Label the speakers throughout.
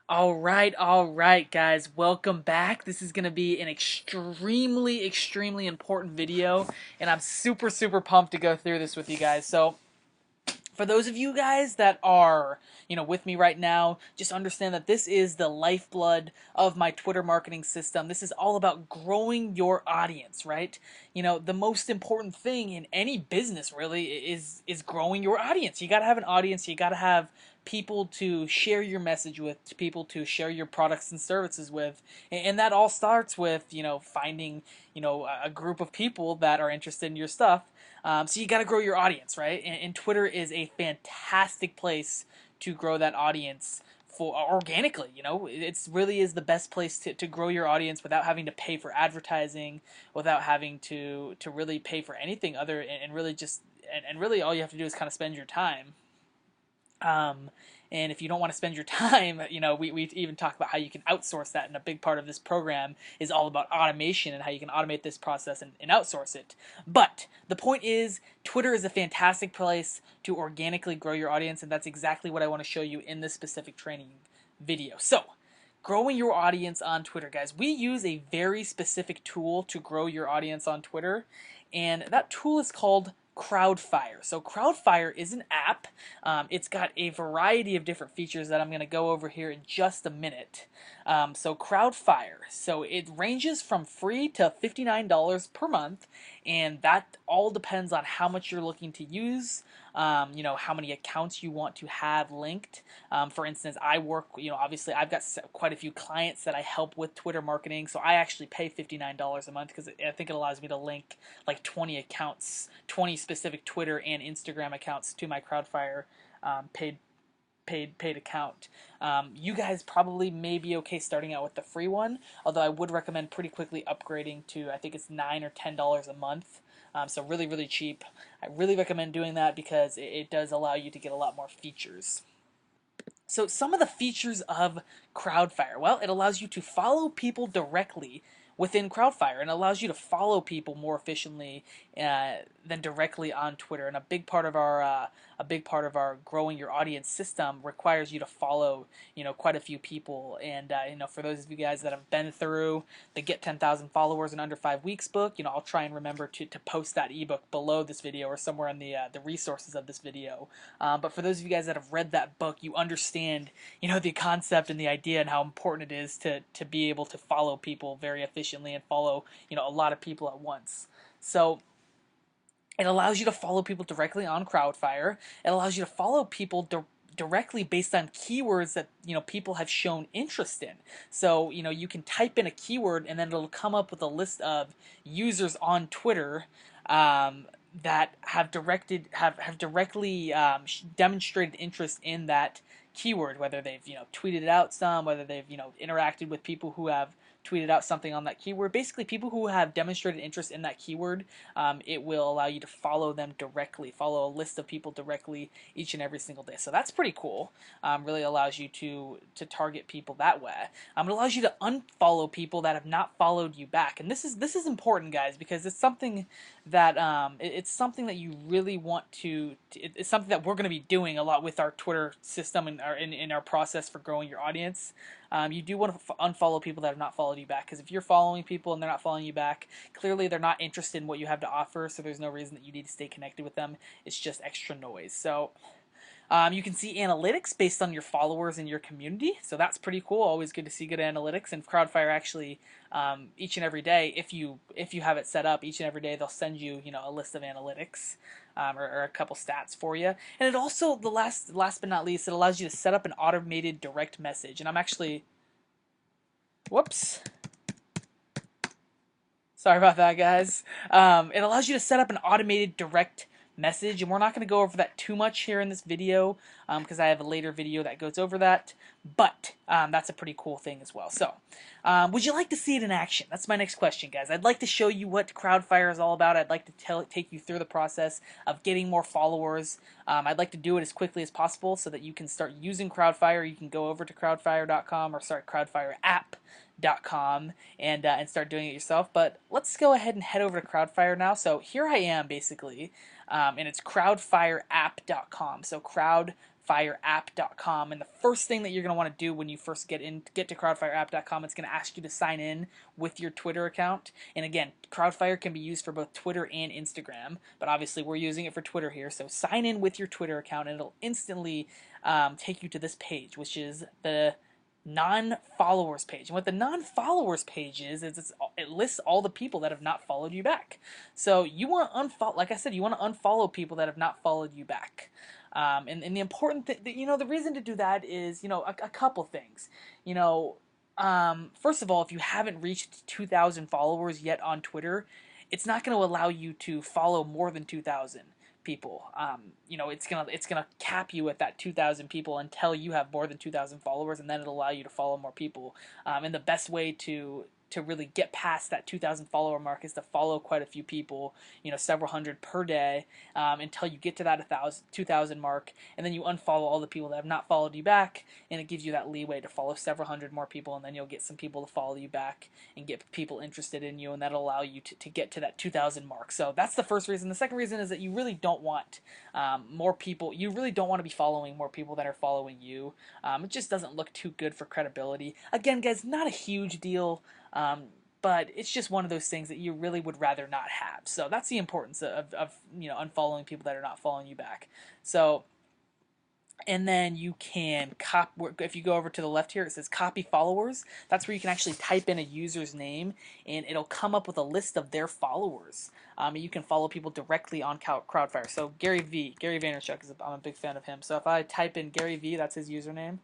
Speaker 1: All right, guys, welcome back. This is going to be an extremely important video, and I'm super pumped to go through this with you guys. So, for those of you guys that are, with me right now, just understand that this is the lifeblood of my Twitter marketing system. This is all about growing your audience, right? The most important thing in any business really is growing your audience. You got to have an audience, you got to have people to share your message with, to people to share your products and services with. And that all starts with, finding, a group of people that are interested in your stuff. So you got to grow your audience, right? And Twitter is a fantastic place to grow that audience for organically. It's really is the best place to grow your audience without having to pay for advertising, without having to really pay for anything other, and really just and really all you have to do is kind of spend your time. Um, and if you don't want to spend your time, we even talk about how you can outsource that. And a big part of this program is all about automation and how you can automate this process and outsource it. But the point is, Twitter is a fantastic place to organically grow your audience. And that's exactly what I want to show you in this specific training video. So, growing your audience on Twitter, guys. We use a very specific tool to grow your audience on Twitter. And that tool is called Crowdfire. So Crowdfire is an app. It's got a variety of different features that I'm going to go over here in just a minute. So Crowdfire. So it ranges from free to $59 per month, and that all depends on how much you're looking to use. How many accounts you want to have linked. For instance, I work, obviously I've got quite a few clients that I help with Twitter marketing, so I actually pay $59 a month because I think it allows me to link like 20 accounts, 20 specific Twitter and Instagram accounts to my Crowdfire paid account. You guys probably may be okay starting out with the free one, although I would recommend pretty quickly upgrading to, I think it's $9 or $10 a month. So really cheap. I really recommend doing that because it does allow you to get a lot more features. So some of the features of Crowdfire, well, it allows you to follow people directly within Crowdfire and allows you to follow people more efficiently than directly on Twitter. And a big part of our growing your audience system requires you to follow quite a few people. And for those of you guys that have been through the Get 10,000 Followers in Under 5 Weeks book, I'll try and remember to post that ebook below this video or somewhere in the resources of this video. But for those of you guys that have read that book, you understand the concept and the idea and how important it is to be able to follow people very efficiently and follow a lot of people at once. So it allows you to follow people directly on Crowdfire. It allows you to follow people directly based on keywords that people have shown interest in. So you can type in a keyword and then it'll come up with a list of users on Twitter that have directly demonstrated interest in that keyword, whether they've tweeted it out some, whether they've interacted with people who have tweeted out something on that keyword. Basically, people who have demonstrated interest in that keyword, it will allow you to follow them directly, follow a list of people directly each and every single day. So that's pretty cool. Really allows you to target people that way. It allows you to unfollow people that have not followed you back, and this is important, guys, because it's something that you really want to. It's something that we're going to be doing a lot with our Twitter system and in our process for growing your audience. You do want to unfollow people that have not followed you back, because if you're following people and they're not following you back, clearly they're not interested in what you have to offer, so there's no reason that you need to stay connected with them. It's just extra noise. So you can see analytics based on your followers in your community, so that's pretty cool. Always good to see good analytics. And Crowdfire actually, each and every day, if you have it set up, each and every day they'll send you a list of analytics or a couple stats for you. And it also, the last but not least, it allows you to set up an automated direct message. And I'm actually, whoops. Sorry about that, guys. It allows you to set up an automated direct message, and we're not going to go over that too much here in this video because I have a later video that goes over that, but that's a pretty cool thing as well. So would you like to see it in action? That's my next question, guys. I'd like to show you what Crowdfire is all about. I'd like to take you through the process of getting more followers. I'd like to do it as quickly as possible so that you can start using Crowdfire. You can go over to crowdfire.com or start crowdfireapp.com and start doing it yourself. But let's go ahead and head over to Crowdfire now. So here I am, basically, and it's crowdfireapp.com. So crowdfireapp.com, and the first thing that you're going to want to do when you first get to crowdfireapp.com, it's going to ask you to sign in with your Twitter account. And again, Crowdfire can be used for both Twitter and Instagram, but obviously we're using it for Twitter here. So sign in with your Twitter account, and it'll instantly take you to this page, which is the non-followers page. And what the non-followers page is it lists all the people that have not followed you back. So you want to unfollow, like I said, you want to unfollow people that have not followed you back. And the important thing, the reason to do that is, a couple things. First of all, if you haven't reached 2,000 followers yet on Twitter, it's not going to allow you to follow more than 2,000 people. It's gonna cap you at that 2,000 people until you have more than 2,000 followers, and then it'll allow you to follow more people. And the best way to really get past that 2,000 follower mark is to follow quite a few people, several hundred per day, until you get to that 2,000 mark, and then you unfollow all the people that have not followed you back, and it gives you that leeway to follow several hundred more people, and then you'll get some people to follow you back and get people interested in you, and that'll allow you to get to that 2,000 mark. So that's the first reason. The second reason is that you really don't want more people. You really don't want to be following more people that are following you. It just doesn't look too good for credibility. Again, guys, not a huge deal. But it's just one of those things that you really would rather not have. So that's the importance of unfollowing people that are not following you back. So, and then you can if you go over to the left here, it says copy followers. That's where you can actually type in a user's name, and it'll come up with a list of their followers. And you can follow people directly on Crowdfire. So Gary Vaynerchuk, I'm a big fan of him. So if I type in Gary V, that's his username,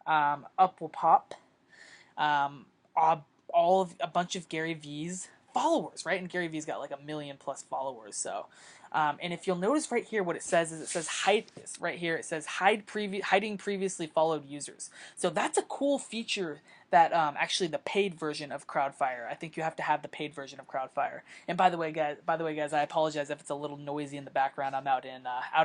Speaker 1: up will pop a bunch of Gary V's followers, right? And Gary V's got like 1 million plus followers. So, and if you'll notice right here, what it says is it says hide this right here. It says hiding previously followed users. So that's a cool feature that actually the paid version of Crowdfire. I think you have to have the paid version of Crowdfire. And by the way, guys, I apologize if it's a little noisy in the background. I'm out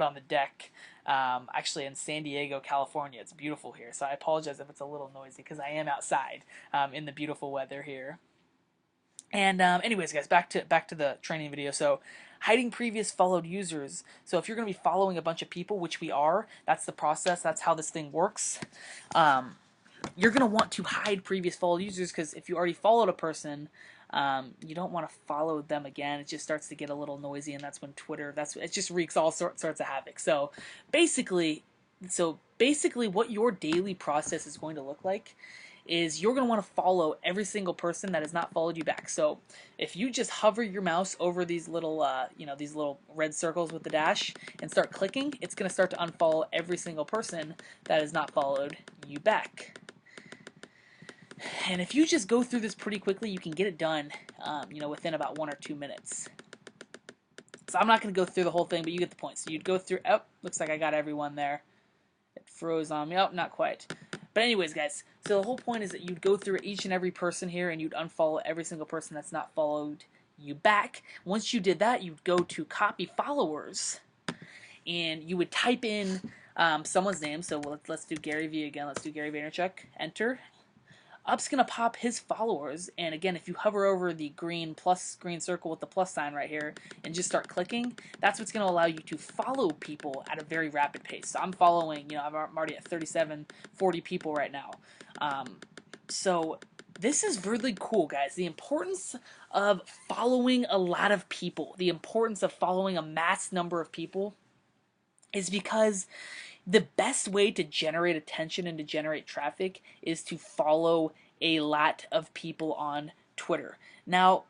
Speaker 1: on the deck, actually in San Diego, California. It's beautiful here, so I apologize if it's a little noisy because I am outside in the beautiful weather here. And anyways, guys, back to the training video. So hiding previous followed users. So if you're going to be following a bunch of people, which we are, that's the process. That's how this thing works. You're going to want to hide previous followed users because if you already followed a person, you don't want to follow them again. It just starts to get a little noisy, and that's when it just wreaks all sorts of havoc. So basically, what your daily process is going to look like is you're going to want to follow every single person that has not followed you back. So if you just hover your mouse over these little these little red circles with the dash and start clicking, it's going to start to unfollow every single person that has not followed you back. And if you just go through this pretty quickly, you can get it done, within about 1 or 2 minutes. So I'm not going to go through the whole thing, but you get the point. So you'd go through. Oh, looks like I got everyone there. It froze on me. Oh, not quite. But anyways, guys, so the whole point is that you'd go through each and every person here, and you'd unfollow every single person that's not followed you back. Once you did that, you'd go to copy followers, and you would type in someone's name. So let's do Gary V again. Let's do Gary Vaynerchuk. Enter. Up's going to pop his followers, and again, if you hover over the green circle with the plus sign right here and just start clicking, that's what's going to allow you to follow people at a very rapid pace. So I'm following, I'm already at 40 people right now. So this is really cool, guys. The importance of following a lot of people, the importance of following a mass number of people is because the best way to generate attention and to generate traffic is to follow a lot of people on Twitter. Now,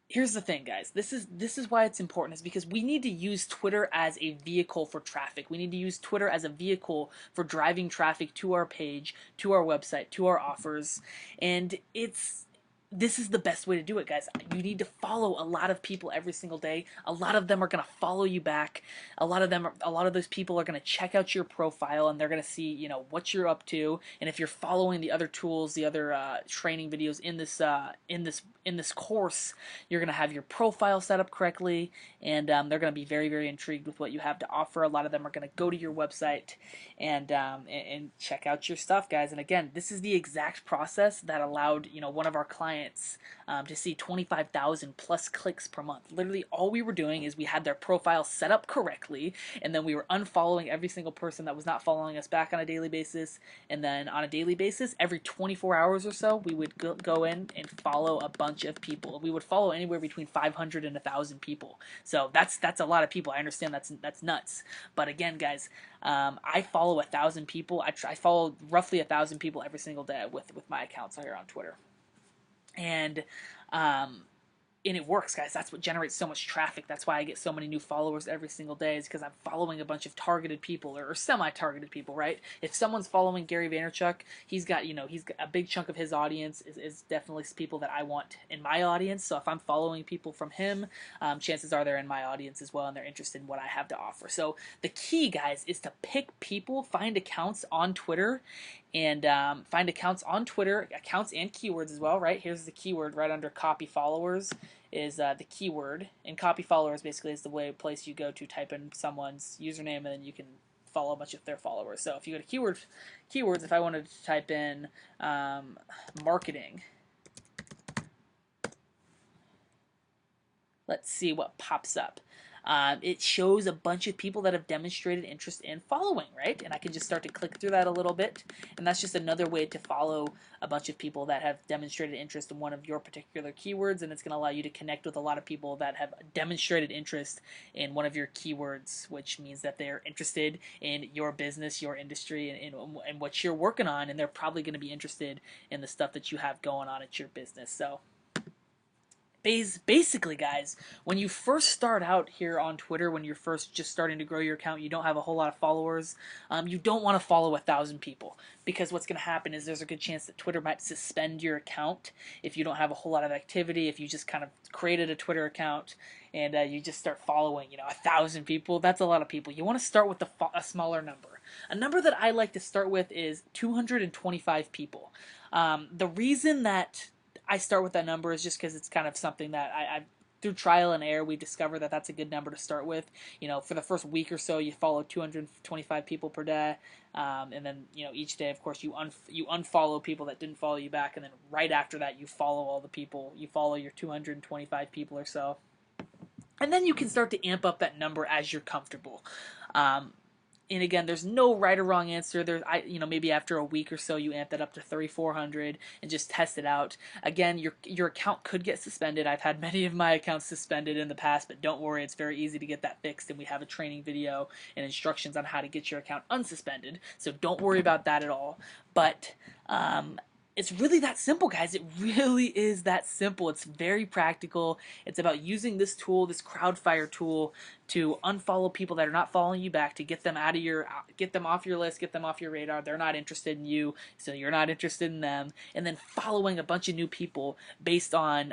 Speaker 1: here's the thing, guys. This is why it's important, is because we need to use Twitter as a vehicle for traffic. We need to use Twitter as a vehicle for driving traffic to our page, to our website, to our offers, and this is the best way to do it, guys. You need to follow a lot of people every single day. A lot of them are going to follow you back. A lot of those people are going to check out your profile, and they're going to see, what you're up to. And if you're following the other tools, the other training videos in this course, you're going to have your profile set up correctly, and they're going to be very, very intrigued with what you have to offer. A lot of them are going to go to your website and check out your stuff, guys. And again, this is the exact process that allowed, one of our clients clients to see 25,000 plus clicks per month. Literally, all we were doing is we had their profile set up correctly, and then we were unfollowing every single person that was not following us back on a daily basis. And then on a daily basis, every 24 hours or so, we would go in and follow a bunch of people. We would follow anywhere between 500 and 1,000 people. So that's a lot of people. I understand that's nuts. But again, guys, I follow 1,000 people. I follow roughly 1,000 people every single day with my accounts here on Twitter, and it works, guys. That's what generates so much traffic. That's why I get so many new followers every single day, is because I'm following a bunch of targeted people or semi-targeted people, right? If someone's following Gary Vaynerchuk, he's got a big chunk of his audience is definitely people that I want in my audience. So if I'm following people from him, chances are they're in my audience as well, and they're interested in what I have to offer. So the key, guys, is to pick people, find accounts on Twitter, and accounts and keywords as well, right? Here's the keyword right under copy followers is the keyword, and copy followers basically is the place you go to type in someone's username, and then you can follow a bunch of their followers. So if you go to keywords, if I wanted to type in marketing, let's see what pops up. It shows a bunch of people that have demonstrated interest in following, right? And I can just start to click through that a little bit, and that's just another way to follow a bunch of people that have demonstrated interest in one of your particular keywords, and it's going to allow you to connect with a lot of people that have demonstrated interest in one of your keywords, which means that they're interested in your business, your industry, and what you're working on, and they're probably going to be interested in the stuff that you have going on at your business. So basically, guys, when you first start out here on Twitter, when you're first just starting to grow your account, you don't have a whole lot of followers, you don't want to follow 1,000 people, because what's going to happen is there's a good chance that Twitter might suspend your account if you don't have a whole lot of activity. If you just kind of created a Twitter account and you just start following 1,000 people, that's a lot of people. You want to start with a smaller number. A number that I like to start with is 225 people. The reason that I start with that number is just because it's kind of something that I through trial and error, we discovered that that's a good number to start with. For the first week or so, you follow 225 people per day, and then each day, of course, you unfollow people that didn't follow you back, and then right after that, you follow all the people. You follow your 225 people or so, and then you can start to amp up that number as you're comfortable. And again, there's no right or wrong answer. Maybe after a week or so, you amp that up to 300-400 and just test it out. Again, your account could get suspended. I've had many of my accounts suspended in the past, but don't worry, it's very easy to get that fixed, and we have a training video and instructions on how to get your account unsuspended. So don't worry about that at all. But it's really that simple, guys. It really is that simple. It's very practical. It's about using this tool, this Crowdfire tool, to unfollow people that are not following you back, to get them off your list, get them off your radar. They're not interested in you, so you're not interested in them. And then following a bunch of new people based on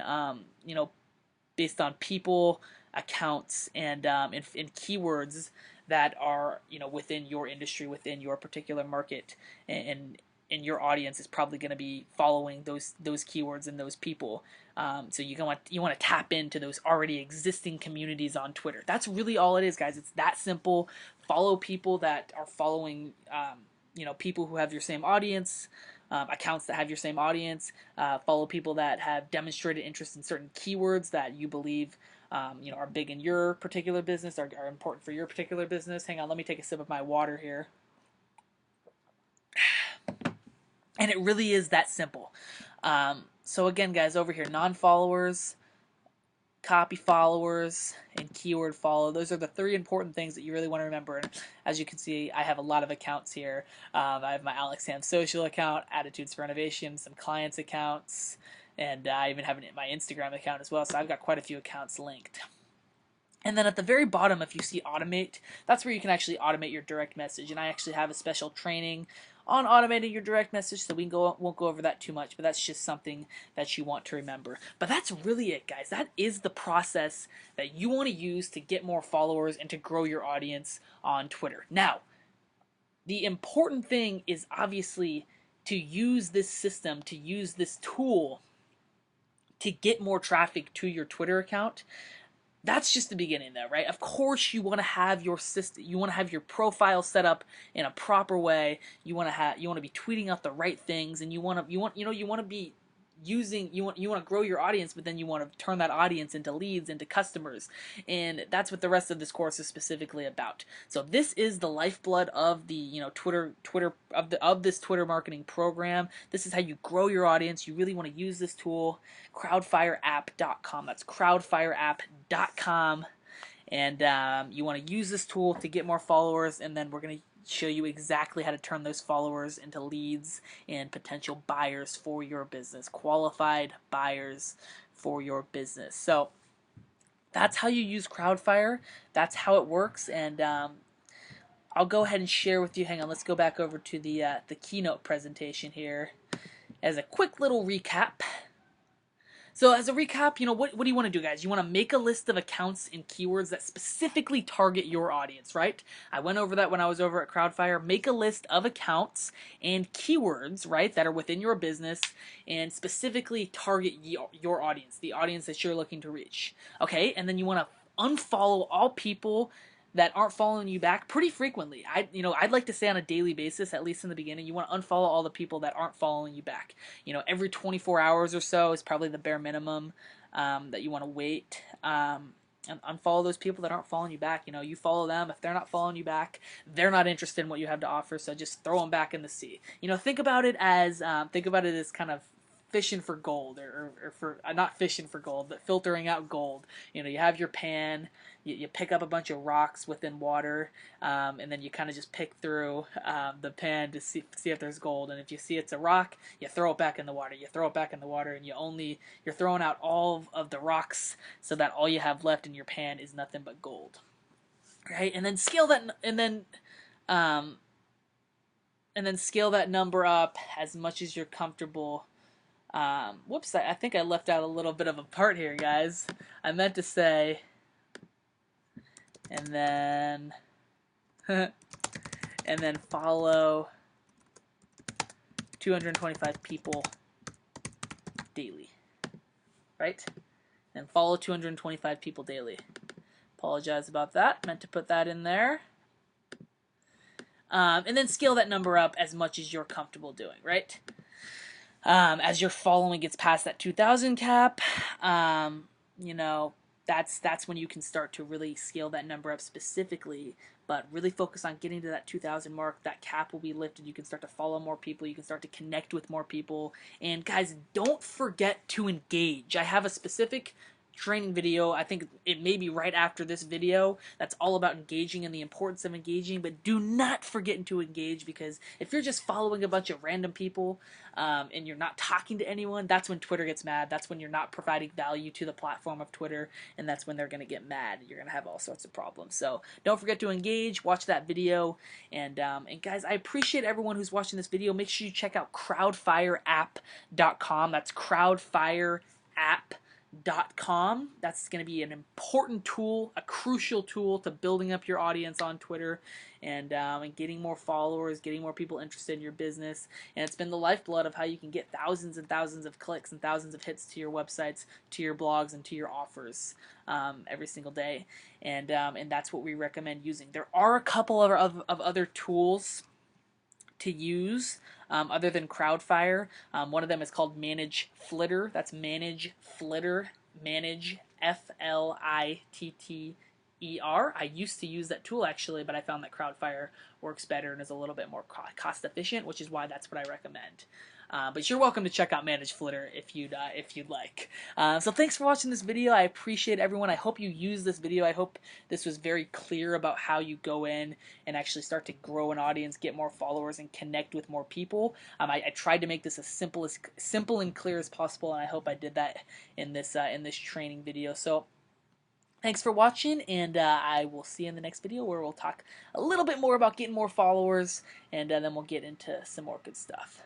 Speaker 1: people, accounts, and keywords that are within your industry, within your particular market, and your audience is probably going to be following those keywords and those people. So you want to tap into those already existing communities on Twitter. That's really all it is, guys. It's that simple. Follow people that are following, people who have your same audience, accounts that have your same audience. Follow people that have demonstrated interest in certain keywords that you believe are big in your particular business, are important for your particular business. Hang on, let me take a sip of my water here. And it really is that simple. So again, guys, over here, non-followers, copy followers, and keyword follow. Those are the 3 important things that you really want to remember. And as you can see, I have a lot of accounts here. I have my Alex Ham Social account, Attitudes for Innovation, some clients accounts, and I even have my Instagram account as well. So I've got quite a few accounts linked. And then at the very bottom, if you see automate, that's where you can actually automate your direct message. And I actually have a special training on automating your direct message, so won't go over that too much, but that's just something that you want to remember. But that's really it, guys. That is the process that you want to use to get more followers and to grow your audience on Twitter. Now, the important thing is obviously to use this system, to use this tool to get more traffic to your Twitter account. That's just the beginning, though, right? Of course, you want to have your system, you want to have your profile set up in a proper way. You want to be tweeting out the right things, and you want to be you want to grow your audience, but then you want to turn that audience into leads, into customers, and that's what the rest of this course is specifically about. So this is the lifeblood of the Twitter of this Twitter marketing program. This is how you grow your audience. You really want to use this tool, crowdfireapp.com. That's crowdfireapp.com. And you want to use this tool to get more followers, and then we're going to show you exactly how to turn those followers into leads and potential buyers for your business, qualified buyers for your business. So that's how you use Crowdfire. That's how it works, and I'll go ahead and share with you. Hang on, let's go back over to the keynote presentation here as a quick little recap. So as a recap, what do you want to do, guys? You want to make a list of accounts and keywords that specifically target your audience, right? I went over that when I was over at Crowdfire. Make a list of accounts and keywords, right, that are within your business and specifically target your audience, the audience that you're looking to reach. Okay, and then you want to unfollow all people that aren't following you back pretty frequently. I'd like to say on a daily basis, at least in the beginning, you want to unfollow all the people that aren't following you back. Every 24 hours or so is probably the bare minimum that you want to wait. And unfollow those people that aren't following you back. You follow them. If they're not following you back, they're not interested in what you have to offer. So just throw them back in the sea. Think about it as kind of fishing for gold, or for not fishing for gold, but filtering out gold. You have your pan. You pick up a bunch of rocks within water, and then you kind of just pick through the pan to see if there's gold. And if you see it's a rock, you throw it back in the water. You throw it back in the water, and you're throwing out all of the rocks so that all you have left in your pan is nothing but gold, right? And then scale that, and then scale that number up as much as you're comfortable. Whoops, I think I left out a little bit of a part here, guys. I meant to say, and then and then follow 225 people daily, right? And follow 225 people daily. Apologize about that. Meant to put that in there. And then scale that number up as much as you're comfortable doing, right? As your following gets past that 2,000 cap, that's when you can start to really scale that number up specifically, but really focus on getting to that 2,000 mark. That cap will be lifted. You can start to follow more people. You can start to connect with more people. And guys, don't forget to engage. I have a specific training video, I think it may be right after this video, that's all about engaging and the importance of engaging. But do not forget to engage, because if you're just following a bunch of random people and you're not talking to anyone, that's when Twitter gets mad. That's when you're not providing value to the platform of Twitter, and that's when they're going to get mad. You're going to have all sorts of problems. So don't forget to engage, watch that video, and guys, I appreciate everyone who's watching this video. Make sure you check out crowdfireapp.com. That's crowdfireapp.com. That's going to be an important tool, a crucial tool to building up your audience on Twitter and getting more followers, getting more people interested in your business. And it's been the lifeblood of how you can get thousands and thousands of clicks and thousands of hits to your websites, to your blogs, and to your offers every single day. And that's what we recommend using. There are a couple of other tools to use other than Crowdfire. One of them is called Manage Flitter. That's Manage Flitter. Manage F-L-I-T-T-E-R. I used to use that tool actually, but I found that Crowdfire works better and is a little bit more cost efficient, which is why that's what I recommend. But you're welcome to check out Manage Flitter if you'd like. So thanks for watching this video. I appreciate everyone. I hope you use this video. I hope this was very clear about how you go in and actually start to grow an audience, get more followers, and connect with more people. I tried to make this as simple and clear as possible, and I hope I did that in this training video. So thanks for watching, and I will see you in the next video where we'll talk a little bit more about getting more followers, and then we'll get into some more good stuff.